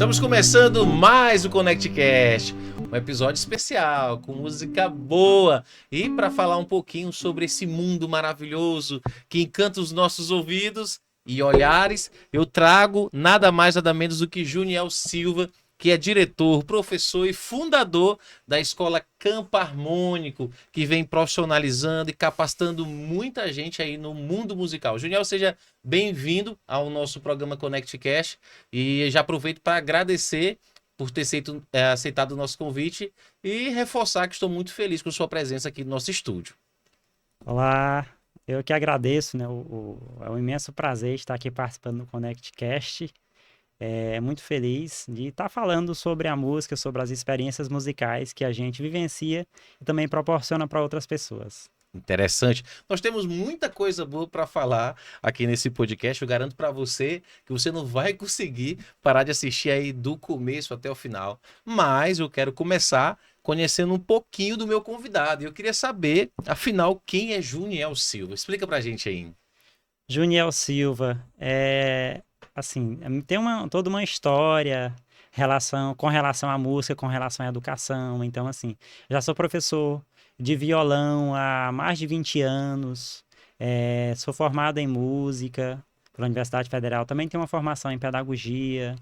Estamos começando mais o ConnectCast, um episódio especial com música boa e para falar um pouquinho sobre esse mundo maravilhoso que encanta os nossos ouvidos e olhares, eu trago nada mais nada menos do que Juniel Silva, que é diretor, professor e fundador da Escola Campo Harmônico, que vem profissionalizando e capacitando muita gente aí no mundo musical. Juniel, seja bem-vindo ao nosso programa ConnectCast e já aproveito para agradecer por ter aceitado o nosso convite e reforçar que estou muito feliz com sua presença aqui no nosso estúdio. Olá, eu que agradeço, né? É um imenso prazer estar aqui participando do ConnectCast. Muito feliz de estar falando sobre a música, sobre as experiências musicais que a gente vivencia e também proporciona para outras pessoas. Interessante. Nós temos muita coisa boa para falar aqui nesse podcast. Eu garanto para você que você não vai conseguir parar de assistir aí do começo até o final. Mas eu quero começar conhecendo um pouquinho do meu convidado. Eu queria saber, afinal, quem é Juniel Silva? Explica para a gente aí. Juniel Silva tem toda uma história com relação à música, com relação à educação. Então, assim, já sou professor de violão há mais de 20 anos, sou formado em música pela Universidade Federal, também tenho uma formação em pedagogia,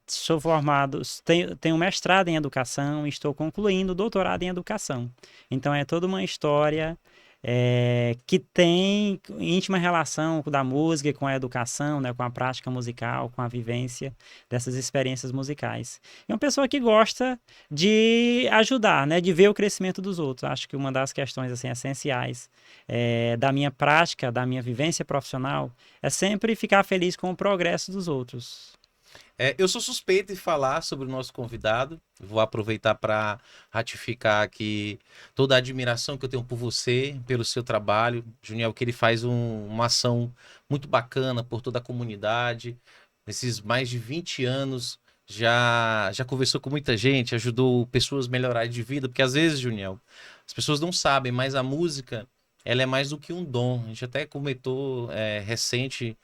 sou formado, tenho mestrado em educação e estou concluindo o doutorado em educação. Então, é toda uma história que tem íntima relação da música com a educação, né, com a prática musical, com a vivência dessas experiências musicais. E uma pessoa que gosta de ajudar, né, de ver o crescimento dos outros. Acho que uma das questões assim, essenciais da minha prática, da minha vivência profissional, é sempre ficar feliz com o progresso dos outros. Eu sou suspeito de falar sobre o nosso convidado. Vou aproveitar para ratificar aqui toda a admiração que eu tenho por você, pelo seu trabalho. Juniel, que ele faz uma ação muito bacana por toda a comunidade. Nesses mais de 20 anos, já conversou com muita gente, ajudou pessoas a melhorarem de vida. Porque às vezes, Juniel, as pessoas não sabem, mas a música, ela é mais do que um dom. A gente até comentou recente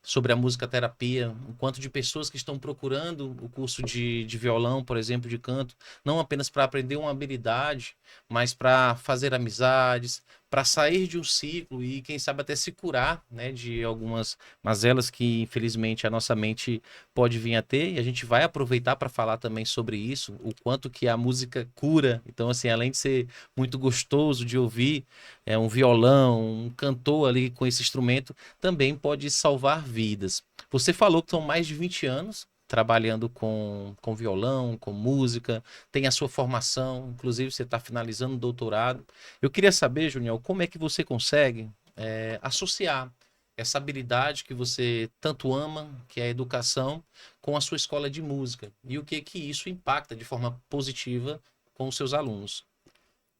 sobre a musicoterapia, o quanto de pessoas que estão procurando o curso de violão, por exemplo, de canto, não apenas para aprender uma habilidade, mas para fazer amizades, para sair de um ciclo e, quem sabe, até se curar, né, de algumas mazelas que, infelizmente, a nossa mente pode vir a ter. E a gente vai aproveitar para falar também sobre isso, o quanto que a música cura. Então, assim, além de ser muito gostoso de ouvir, um violão, um cantor ali com esse instrumento, também pode salvar vidas. Você falou que são mais de 20 anos trabalhando com violão, com música, tem a sua formação, inclusive você está finalizando o doutorado. Eu queria saber, Junior, como é que você consegue associar essa habilidade que você tanto ama, que é a educação, com a sua escola de música, e o que isso impacta de forma positiva com os seus alunos.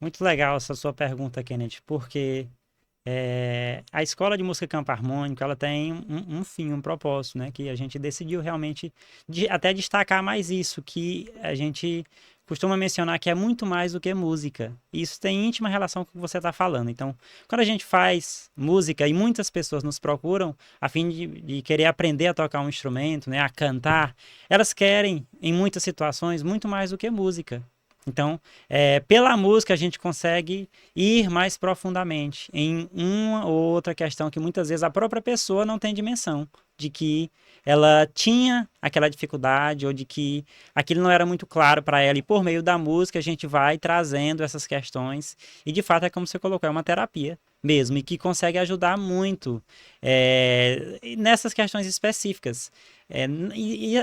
Muito legal essa sua pergunta, Kenneth, porque a Escola de Música Campo Harmônico, ela tem um fim, um propósito, né? Que a gente decidiu realmente até destacar mais isso, que a gente costuma mencionar que é muito mais do que música. E isso tem íntima relação com o que você está falando. Então, quando a gente faz música e muitas pessoas nos procuram a fim de querer aprender a tocar um instrumento, né? A cantar, elas querem, em muitas situações, muito mais do que música. Então, pela música a gente consegue ir mais profundamente em uma ou outra questão que muitas vezes a própria pessoa não tem dimensão de que ela tinha aquela dificuldade ou de que aquilo não era muito claro para ela. E por meio da música a gente vai trazendo essas questões e de fato é como você colocou, é uma terapia mesmo e que consegue ajudar muito nessas questões específicas.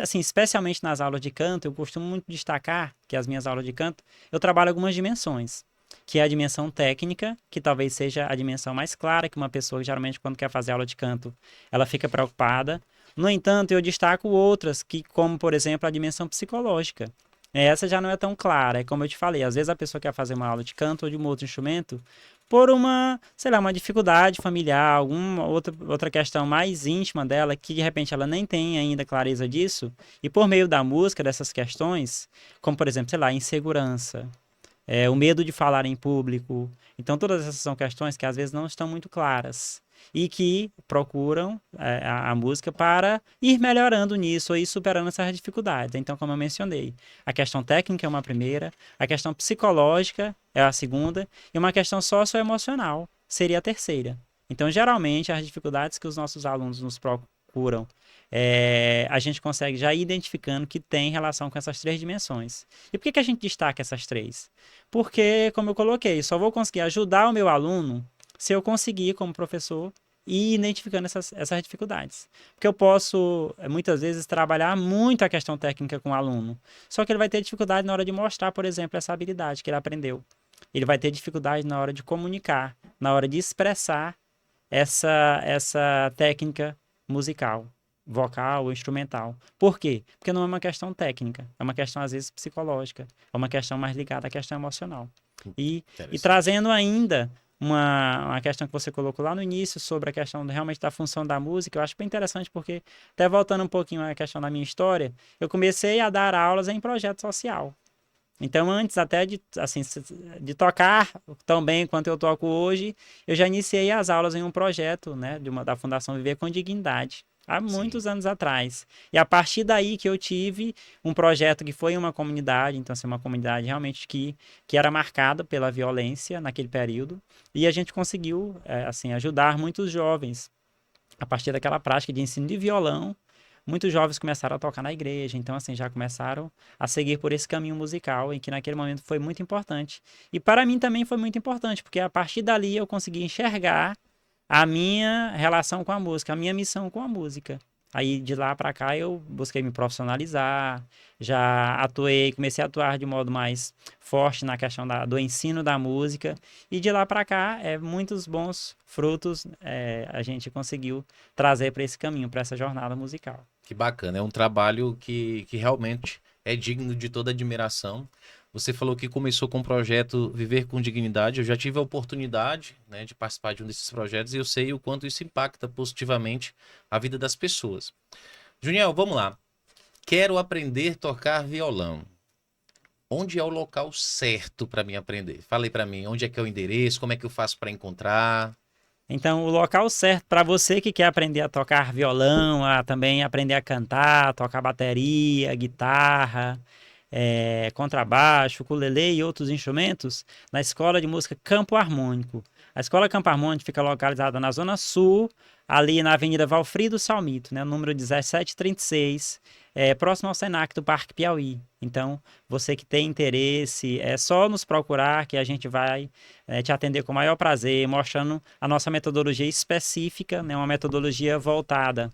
Assim, especialmente nas aulas de canto, eu costumo muito destacar que as minhas aulas de canto, eu trabalho algumas dimensões, que é a dimensão técnica, que talvez seja a dimensão mais clara, que uma pessoa, geralmente, quando quer fazer aula de canto, ela fica preocupada. No entanto, eu destaco outras, como, por exemplo, a dimensão psicológica. Essa já não é tão clara, é como eu te falei, às vezes a pessoa quer fazer uma aula de canto ou de um outro instrumento por uma, sei lá, uma dificuldade familiar, alguma outra questão mais íntima dela, que de repente ela nem tem ainda clareza disso, e por meio da música, dessas questões, como por exemplo, sei lá, insegurança, o medo de falar em público. Então, todas essas são questões que às vezes não estão muito claras. e que procuram a música para ir melhorando nisso, ou ir superando essas dificuldades. Então, como eu mencionei, a questão técnica é uma primeira, a questão psicológica é a segunda, e uma questão socioemocional seria a terceira. Então, geralmente, as dificuldades que os nossos alunos nos procuram, a gente consegue já ir identificando que tem relação com essas três dimensões. E por que a gente destaca essas três? Porque, como eu coloquei, só vou conseguir ajudar o meu aluno se eu conseguir, como professor, ir identificando essas dificuldades. Porque eu posso, muitas vezes, trabalhar muito a questão técnica com o aluno, só que ele vai ter dificuldade na hora de mostrar, por exemplo, essa habilidade que ele aprendeu. Ele vai ter dificuldade na hora de comunicar, na hora de expressar essa técnica musical, vocal ou instrumental. Por quê? Porque não é uma questão técnica, é uma questão, às vezes, psicológica, é uma questão mais ligada à questão emocional. E trazendo ainda uma questão que você colocou lá no início sobre a questão realmente da função da música, eu acho bem interessante porque, até voltando um pouquinho à questão da minha história, eu comecei a dar aulas em projeto social. Então, antes até de tocar tão bem quanto eu toco hoje, eu já iniciei as aulas em um projeto, né, da Fundação Viver com Dignidade, há muitos Sim. anos atrás. E a partir daí que eu tive um projeto que foi uma comunidade, então, assim, uma comunidade realmente que era marcada pela violência naquele período, e a gente conseguiu, assim, ajudar muitos jovens a partir daquela prática de ensino de violão. Muitos jovens começaram a tocar na igreja, então assim, já começaram a seguir por esse caminho musical, em que naquele momento foi muito importante. E para mim também foi muito importante, porque a partir dali eu consegui enxergar a minha relação com a música, a minha missão com a música. Aí de lá para cá eu busquei me profissionalizar, já atuei, comecei a atuar de modo mais forte na questão do ensino da música, e de lá para cá muitos bons frutos a gente conseguiu trazer para esse caminho, para essa jornada musical. Que bacana, é um trabalho que realmente é digno de toda admiração. Você falou que começou com o projeto Viver com Dignidade. Eu já tive a oportunidade, né, de participar de um desses projetos e eu sei o quanto isso impacta positivamente a vida das pessoas. Juniel, vamos lá. Quero aprender a tocar violão. Onde é o local certo para mim aprender? Fala aí para mim, onde é que é o endereço, como é que eu faço para encontrar? Então, o local certo para você que quer aprender a tocar violão, a também aprender a cantar, tocar bateria, guitarra, contrabaixo, ukulele e outros instrumentos, na Escola de Música Campo Harmônico. A Escola Campo Harmônico fica localizada na Zona Sul, ali na Avenida Valfrido Salmito, né, número 1736, próximo ao Senac do Parque Piauí. Então, você que tem interesse, é só nos procurar que a gente vai te atender com o maior prazer, mostrando a nossa metodologia específica, né, uma metodologia voltada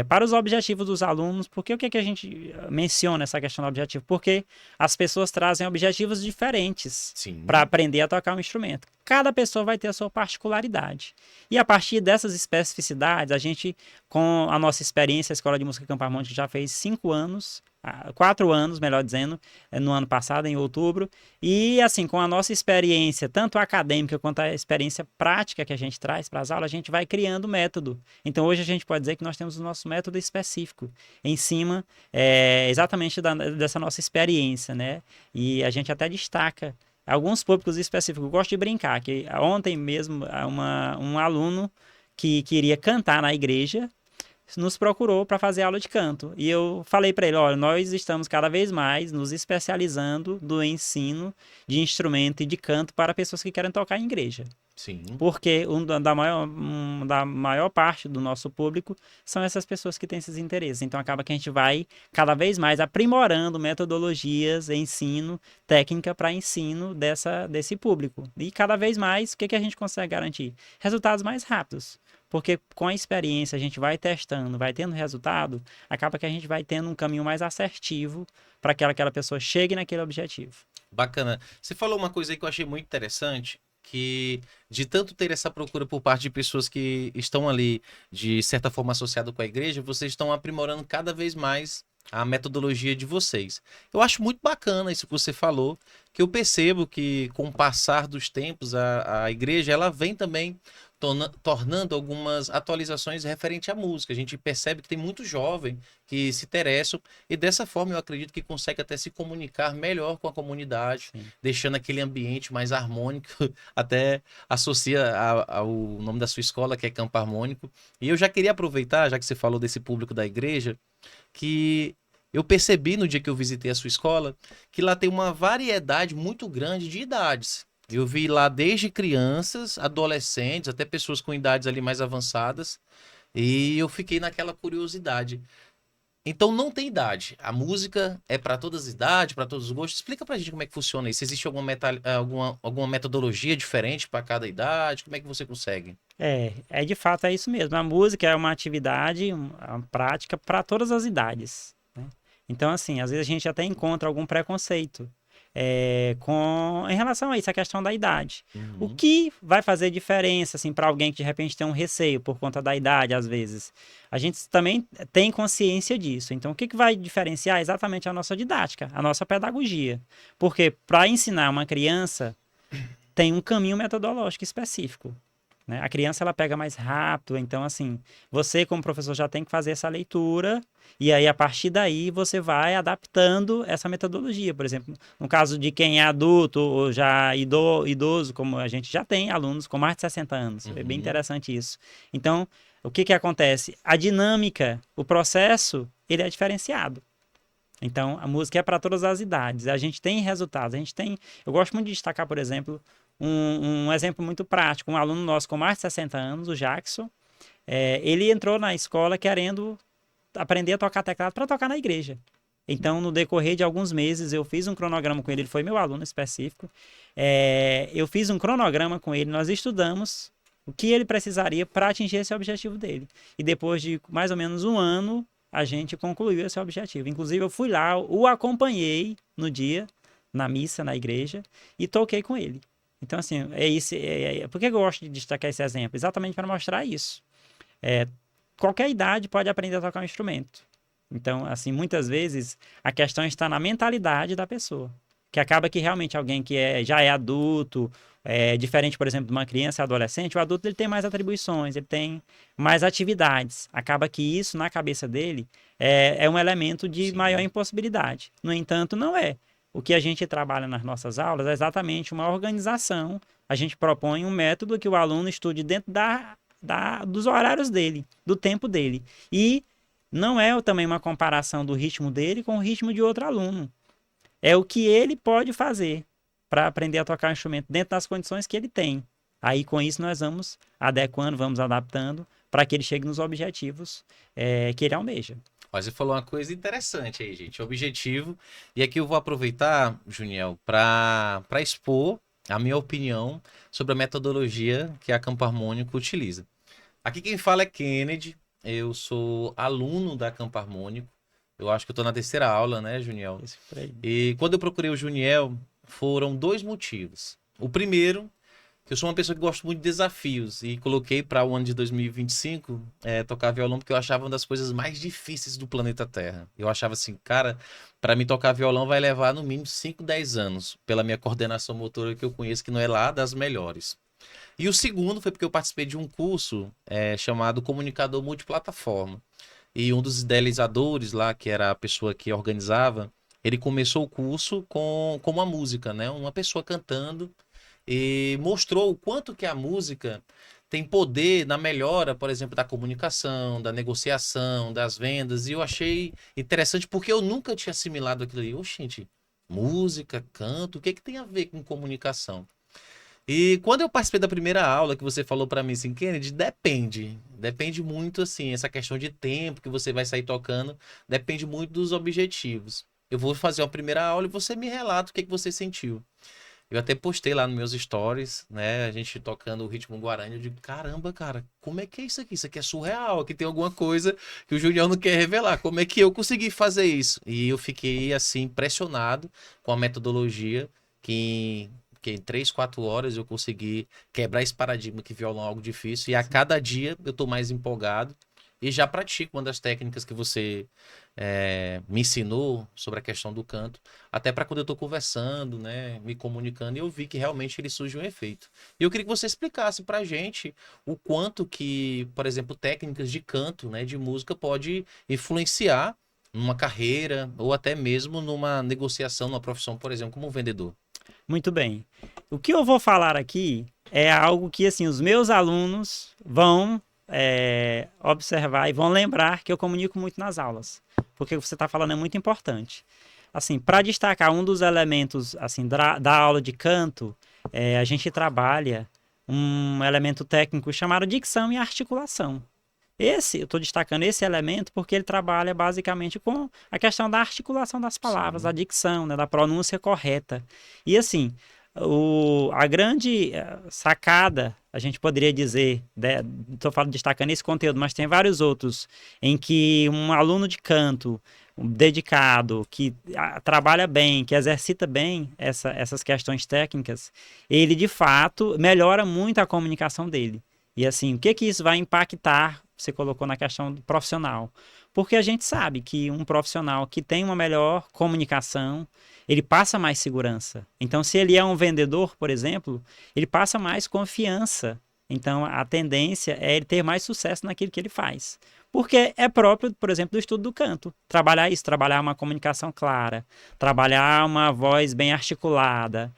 para os objetivos dos alunos. Porque o que a gente menciona essa questão do objetivo? Porque as pessoas trazem objetivos diferentes Sim, para aprender a tocar um instrumento. Cada pessoa vai ter a sua particularidade. E a partir dessas especificidades, a gente, com a nossa experiência, a Escola de Música Campo Harmônico já fez 5 anos, 4 anos, melhor dizendo, no ano passado, em outubro. E assim, com a nossa experiência, tanto acadêmica quanto a experiência prática que a gente traz para as aulas, a gente vai criando método. Então hoje a gente pode dizer que nós temos o nosso método específico, em cima exatamente dessa nossa experiência, né? E a gente até destaca alguns públicos específicos. Eu gosto de brincar, que ontem mesmo um aluno que queria cantar na igreja nos procurou para fazer aula de canto. E eu falei para ele, olha, nós estamos cada vez mais nos especializando no ensino de instrumento e de canto para pessoas que querem tocar em igreja. sim. Porque da maior parte do nosso público são essas pessoas que têm esses interesses. Então acaba que a gente vai cada vez mais aprimorando metodologias, ensino, técnica para ensino desse público. E cada vez mais, o que a gente consegue garantir? Resultados mais rápidos. Porque com a experiência a gente vai testando, vai tendo resultado, acaba que a gente vai tendo um caminho mais assertivo para que aquela pessoa chegue naquele objetivo. Bacana. Você falou uma coisa aí que eu achei muito interessante, que de tanto ter essa procura por parte de pessoas que estão ali, de certa forma associado com a igreja, vocês estão aprimorando cada vez mais a metodologia de vocês. Eu acho muito bacana isso que você falou, que eu percebo que com o passar dos tempos, a igreja, ela vem também tornando algumas atualizações referente à música. A gente percebe que tem muito jovem que se interessam e dessa forma eu acredito que consegue até se comunicar melhor com a comunidade, Sim. deixando aquele ambiente mais harmônico, até associa ao nome da sua escola, que é Campo Harmônico. E eu já queria aproveitar, já que você falou desse público da igreja, que eu percebi no dia que eu visitei a sua escola que lá tem uma variedade muito grande de idades. Eu vi lá desde crianças, adolescentes, até pessoas com idades ali mais avançadas, e eu fiquei naquela curiosidade. Então não tem idade. A música é para todas as idades, para todos os gostos. Explica pra gente como é que funciona isso. Existe alguma metodologia diferente para cada idade? Como é que você consegue? De fato é isso mesmo. A música é uma atividade, uma prática para todas as idades, né? Então, assim, às vezes a gente até encontra algum preconceito em relação a isso, a questão da idade. O Uhum. que vai fazer diferença, assim, para alguém que de repente tem um receio por conta da idade, às vezes? A gente também tem consciência disso. Então, o que vai diferenciar é exatamente a nossa didática, a nossa pedagogia. Porque para ensinar uma criança, tem um caminho metodológico específico, né? A criança ela pega mais rápido, então assim, você como professor já tem que fazer essa leitura e aí a partir daí você vai adaptando essa metodologia. Por exemplo, no caso de quem é adulto ou já idoso, como a gente já tem alunos com mais de 60 anos, é bem Uhum. interessante isso. Então, o que acontece? A dinâmica, o processo, ele é diferenciado. Então, a música é para todas as idades. A gente tem resultados. Eu gosto muito de destacar, por exemplo, um exemplo muito prático. Um aluno nosso com mais de 60 anos, o Jackson, ele entrou na escola querendo aprender a tocar teclado para tocar na igreja. Então, no decorrer de alguns meses, eu fiz um cronograma com ele. Ele foi meu aluno específico. Eu fiz um cronograma com ele. Nós estudamos o que ele precisaria para atingir esse objetivo dele. E depois de mais ou menos um ano, a gente concluiu esse objetivo. Inclusive, eu fui lá, o acompanhei no dia, na missa, na igreja, e toquei com ele. Então, assim, é isso. Por que eu gosto de destacar esse exemplo? Exatamente para mostrar isso. É, Qualquer idade pode aprender a tocar um instrumento. Então, assim, muitas vezes a questão está na mentalidade da pessoa. Que acaba que realmente alguém que já é adulto, diferente, por exemplo, de uma criança e adolescente, o adulto ele tem mais atribuições, ele tem mais atividades. Acaba que isso, na cabeça dele, é um elemento de maior Sim. impossibilidade. No entanto, não é. O que a gente trabalha nas nossas aulas é exatamente uma organização. A gente propõe um método que o aluno estude dentro dos horários dele, do tempo dele. E não é também uma comparação do ritmo dele com o ritmo de outro aluno. É o que ele pode fazer para aprender a tocar um instrumento dentro das condições que ele tem. Aí, com isso, nós vamos adequando, vamos adaptando para que ele chegue nos objetivos que ele almeja. Mas você falou uma coisa interessante aí, gente. Objetivo. E aqui eu vou aproveitar, Juniel, para expor a minha opinião sobre a metodologia que a Campo Harmônico utiliza. Aqui quem fala é Kennedy. Eu sou aluno da Campo Harmônico. Eu acho que eu estou na terceira aula, né, Juniel? Isso por aí. E quando eu procurei o Juniel, foram dois motivos. O primeiro, que eu sou uma pessoa que gosto muito de desafios e coloquei para o ano de 2025 tocar violão porque eu achava uma das coisas mais difíceis do planeta Terra. Eu achava assim, cara, para mim tocar violão vai levar no mínimo 5, 10 anos, pela minha coordenação motora que eu conheço, que não é lá das melhores. E o segundo foi porque eu participei de um curso chamado Comunicador Multiplataforma. E um dos idealizadores lá, que era a pessoa que organizava, ele começou o curso com uma música, né? Uma pessoa cantando e mostrou o quanto que a música tem poder na melhora, por exemplo, da comunicação, da negociação, das vendas. E eu achei interessante porque eu nunca tinha assimilado aquilo ali. Oxente, música, canto, o que que tem a ver com comunicação? E quando eu participei da primeira aula que você falou pra mim assim, Kennedy, depende. Depende muito, assim, essa questão de tempo que você vai sair tocando, depende muito dos objetivos. Eu vou fazer uma primeira aula e você me relata o que que você sentiu. Eu até postei lá nos meus stories, né? A gente tocando o ritmo Guarani. Eu digo, caramba, cara, como é que é isso aqui? Isso aqui é surreal. Aqui tem alguma coisa que o Julião não quer revelar. Como é que eu consegui fazer isso? E eu fiquei, assim, impressionado com a metodologia que em 3, 4 horas eu consegui quebrar esse paradigma que violão é algo difícil. E a cada dia eu tô mais empolgado. e já pratico uma das técnicas que você me ensinou sobre a questão do canto, até para quando eu estou conversando, né, me comunicando, e eu vi que realmente ele surge um efeito. E eu queria que você explicasse para a gente o quanto que, por exemplo, técnicas de canto, né, de música pode influenciar numa carreira ou até mesmo numa negociação, numa profissão, por exemplo, como um vendedor. Muito bem. O que eu vou falar aqui é algo que, assim, os meus alunos vão observar e vão lembrar que eu comunico muito nas aulas. Porque o que você está falando é muito importante. Assim, para destacar um dos elementos, assim, da aula de canto, a gente trabalha um elemento técnico chamado dicção e articulação. Eu estou destacando esse elemento porque ele trabalha basicamente com a questão da articulação das palavras, da Sim. dicção, né, da pronúncia correta. E assim, a grande sacada, a gente poderia dizer, estou destacando esse conteúdo, mas tem vários outros, em que um aluno de canto dedicado, que trabalha bem, que exercita bem essas questões técnicas, ele de fato melhora muito a comunicação dele. E assim, o que que isso vai impactar? Você colocou na questão do profissional. Porque a gente sabe que um profissional que tem uma melhor comunicação, ele passa mais segurança. Então, se ele é um vendedor, por exemplo, ele passa mais confiança. Então, a tendência é ele ter mais sucesso naquilo que ele faz. Porque é próprio, por exemplo, do estudo do canto. Trabalhar isso, trabalhar uma comunicação clara, trabalhar uma voz bem articulada,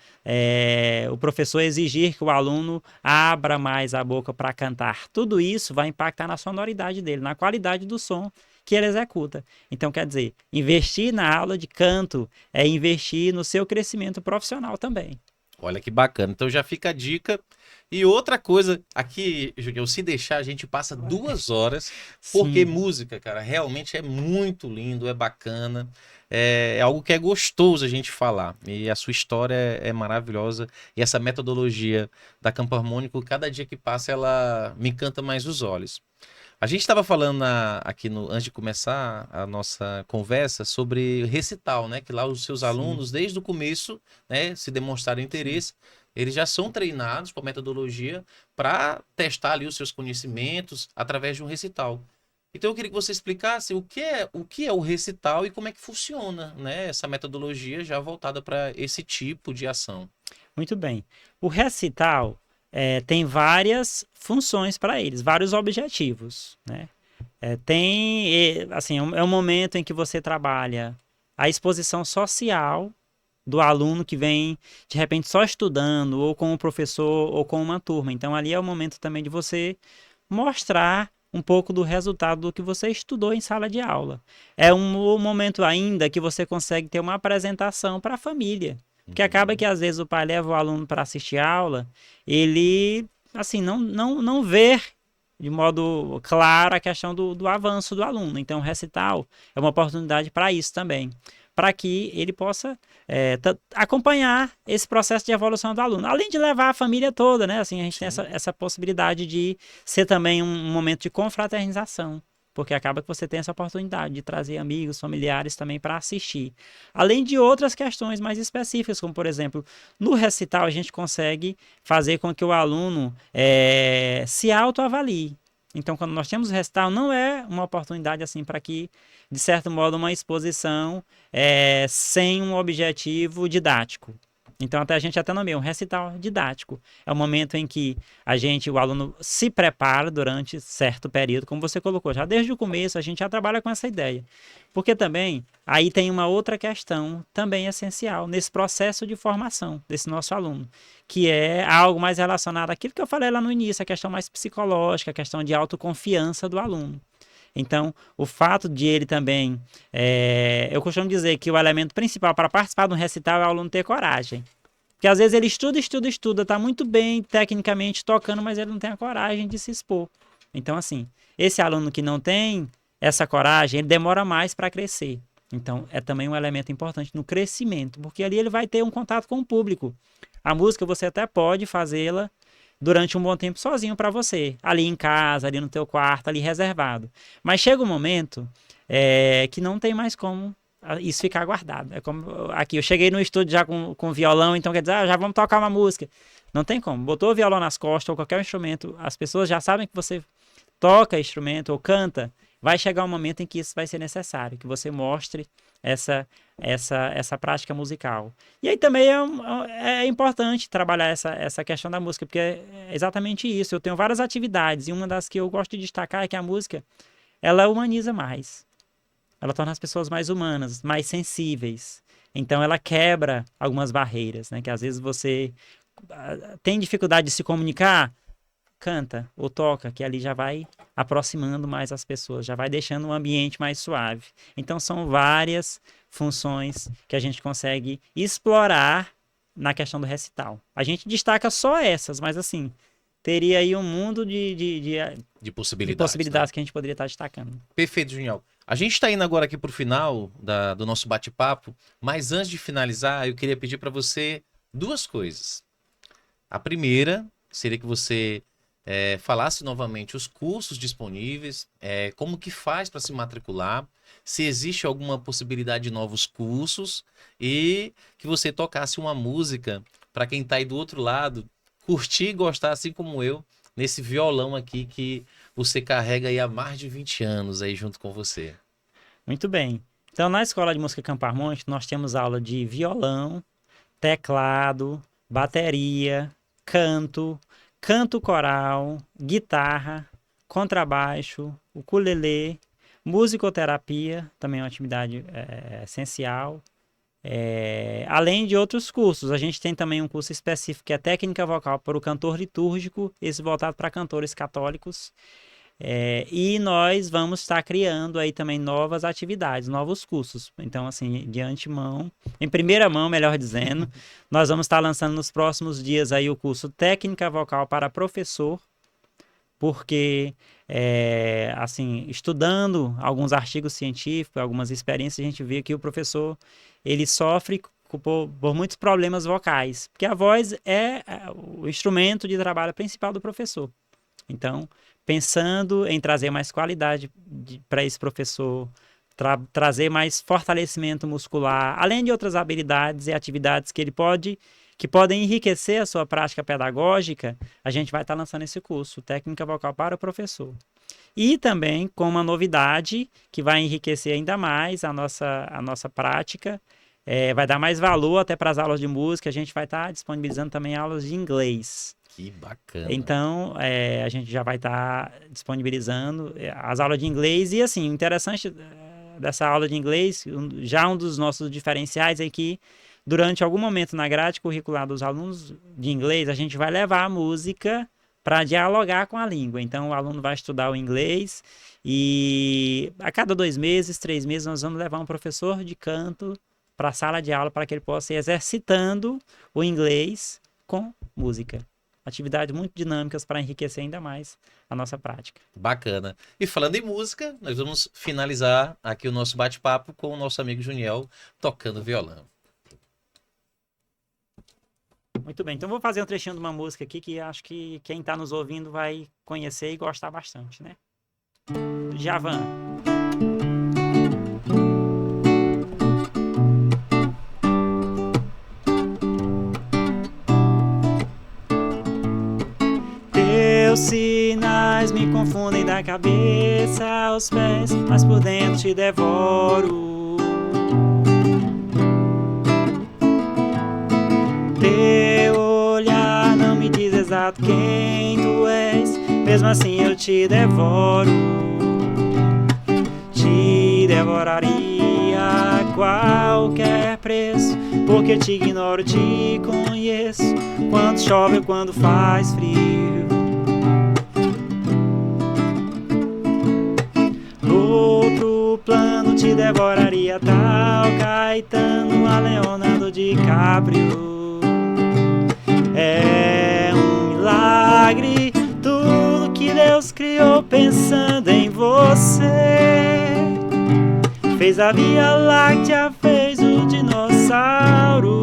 o professor exigir que o aluno abra mais a boca para cantar. Tudo isso vai impactar na sonoridade dele, na qualidade do som que ele executa. Então, quer dizer, investir na aula de canto é investir no seu crescimento profissional também. Olha que bacana. Então já fica a dica. E outra coisa, aqui, Julião, se deixar, a gente passa 2 horas, porque Sim, música, cara, realmente é muito lindo, é bacana, é algo que é gostoso a gente falar. E a sua história é maravilhosa. E essa metodologia da Campo Harmônico, cada dia que passa, ela me encanta mais os olhos. A gente estava falando aqui antes de começar a nossa conversa sobre recital, né? Que lá os seus sim, alunos, desde o começo, né, se demonstraram sim. interesse, eles já são treinados com a metodologia para testar ali os seus conhecimentos através de um recital. Então eu queria que você explicasse o que é o recital e como é que funciona, né, essa metodologia já voltada para esse tipo de ação. Muito bem. O recital tem várias funções para eles, vários objetivos, né? Assim, é um momento em que você trabalha a exposição social do aluno que vem, de repente, só estudando, ou com o professor, ou com uma turma. Então, ali é o momento também de você mostrar um pouco do resultado do que você estudou em sala de aula. É um momento ainda que você consegue ter uma apresentação para a família. Porque acaba que Uhum. às vezes o pai leva o aluno para assistir a aula, ele assim não vê de modo claro a questão do avanço do aluno. Então, o recital é uma oportunidade para isso também, para que ele possa acompanhar esse processo de evolução do aluno, além de levar a família toda, né? Assim, a gente tem Sim. essa possibilidade de ser também um momento de confraternização, porque acaba que você tem essa oportunidade de trazer amigos, familiares também para assistir. Além de outras questões mais específicas, como por exemplo, no recital a gente consegue fazer com que o aluno se autoavalie. Então, quando nós temos o recital, não é uma oportunidade assim para que, de certo modo, uma exposição sem um objetivo didático. Então, a gente até nomeia um recital didático. É o momento em que o aluno se prepara durante certo período, como você colocou, já desde o começo a gente já trabalha com essa ideia. Porque também, aí tem uma outra questão também essencial nesse processo de formação desse nosso aluno, que é algo mais relacionado àquilo que eu falei lá no início, a questão mais psicológica, a questão de autoconfiança do aluno. Então, o fato de ele também. Eu costumo dizer que o elemento principal para participar de um recital é o aluno ter coragem. Porque às vezes ele estuda, tá muito bem tecnicamente tocando, mas ele não tem a coragem de se expor. Então, assim, esse aluno que não tem essa coragem, ele demora mais para crescer. Então, é também um elemento importante no crescimento, porque ali ele vai ter um contato com o público. A música você até pode fazê-la durante um bom tempo sozinho para você, ali em casa, ali no teu quarto, ali reservado. Mas chega um momento que não tem mais como isso ficar guardado. É como aqui, eu cheguei no estúdio já com violão, então quer dizer, já vamos tocar uma música. Não tem como. Botou o violão nas costas ou qualquer instrumento, as pessoas já sabem que você toca instrumento ou canta, vai chegar um momento em que isso vai ser necessário, que você mostre essa prática musical. E aí também é importante trabalhar essa questão da música, porque é exatamente isso. Eu tenho várias atividades, e uma das que eu gosto de destacar é que a música, ela humaniza mais. Ela torna as pessoas mais humanas, mais sensíveis. Então ela quebra algumas barreiras, né? Que às vezes você tem dificuldade de se comunicar, canta ou toca, que ali já vai aproximando mais as pessoas, já vai deixando um ambiente mais suave. Então são várias funções que a gente consegue explorar na questão do recital. A gente destaca só essas, mas assim, teria aí um mundo de possibilidades, né? Que a gente poderia estar destacando. Perfeito, Juniel. A gente está indo agora aqui para o final do nosso bate-papo, mas antes de finalizar, eu queria pedir para você duas coisas. A primeira seria que você falasse novamente os cursos disponíveis, como que faz para se matricular, se existe alguma possibilidade de novos cursos e que você tocasse uma música para quem está aí do outro lado curtir e gostar, assim como eu, nesse violão aqui que você carrega aí há mais de 20 anos aí junto com você. Muito bem. Então, na Escola de Música Campo Harmônico, nós temos aula de violão, teclado, bateria, canto coral, guitarra, contrabaixo, ukulele, musicoterapia, também é uma atividade essencial. Além de outros cursos, a gente tem também um curso específico que é técnica vocal para o cantor litúrgico, esse voltado para cantores católicos. E nós vamos estar criando aí também novas atividades, novos cursos. Então, assim, de antemão, em primeira mão, melhor dizendo, nós vamos estar lançando nos próximos dias aí o curso Técnica Vocal para Professor, porque, assim, estudando alguns artigos científicos, algumas experiências, a gente vê que o professor, ele sofre por muitos problemas vocais, porque a voz é o instrumento de trabalho principal do professor. Então, pensando em trazer mais qualidade para esse professor, trazer mais fortalecimento muscular, além de outras habilidades e atividades que podem enriquecer a sua prática pedagógica, a gente vai estar lançando esse curso, Técnica Vocal para o Professor. E também com uma novidade que vai enriquecer ainda mais a nossa prática, vai dar mais valor até para as aulas de música, a gente vai estar disponibilizando também aulas de inglês. Que bacana. Então, a gente já vai estar disponibilizando as aulas de inglês. E, assim, o interessante dessa aula de inglês, já um dos nossos diferenciais é que, durante algum momento na grade curricular dos alunos de inglês, a gente vai levar a música para dialogar com a língua. Então, o aluno vai estudar o inglês e, a cada 2 meses, 3 meses, nós vamos levar um professor de canto para a sala de aula para que ele possa ir exercitando o inglês com música. Atividades muito dinâmicas para enriquecer ainda mais a nossa prática. Bacana. E falando em música, nós vamos finalizar aqui o nosso bate-papo com o nosso amigo Juniel tocando violão. Muito bem, então vou fazer um trechinho de uma música aqui que acho que quem está nos ouvindo vai conhecer e gostar bastante, né? Djavan. Teus sinais me confundem da cabeça aos pés, mas por dentro te devoro. Teu olhar não me diz exato quem tu és, mesmo assim eu te devoro. Te devoraria a qualquer preço, porque te ignoro, te conheço, quando chove ou quando faz frio. Outro plano te devoraria tal Caetano a Leonardo DiCaprio. É um milagre tudo que Deus criou pensando em você. Fez a Via Láctea, fez o dinossauro.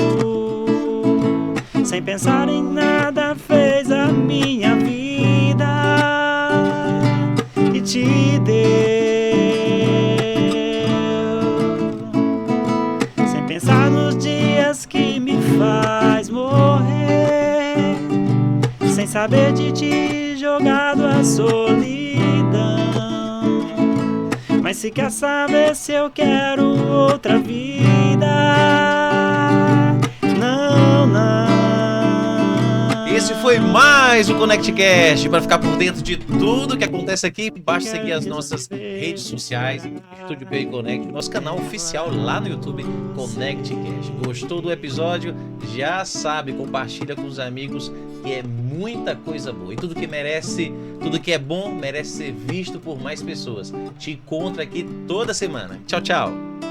Sem pensar em nada fez a minha vida e te deu. Sem pensar nos dias que me faz morrer, sem saber de ti jogado à solidão. Mas se quer saber se eu quero outra vida, não, não. Esse foi mais o ConnectCast. Para ficar por dentro de tudo que acontece aqui, basta seguir as nossas redes sociais, Estúdio PI Connect, nosso canal oficial lá no YouTube, ConnectCast. Gostou do episódio? Já sabe, compartilha com os amigos, que é muita coisa boa. E tudo que merece, tudo que é bom, merece ser visto por mais pessoas. Te encontro aqui toda semana. Tchau, tchau.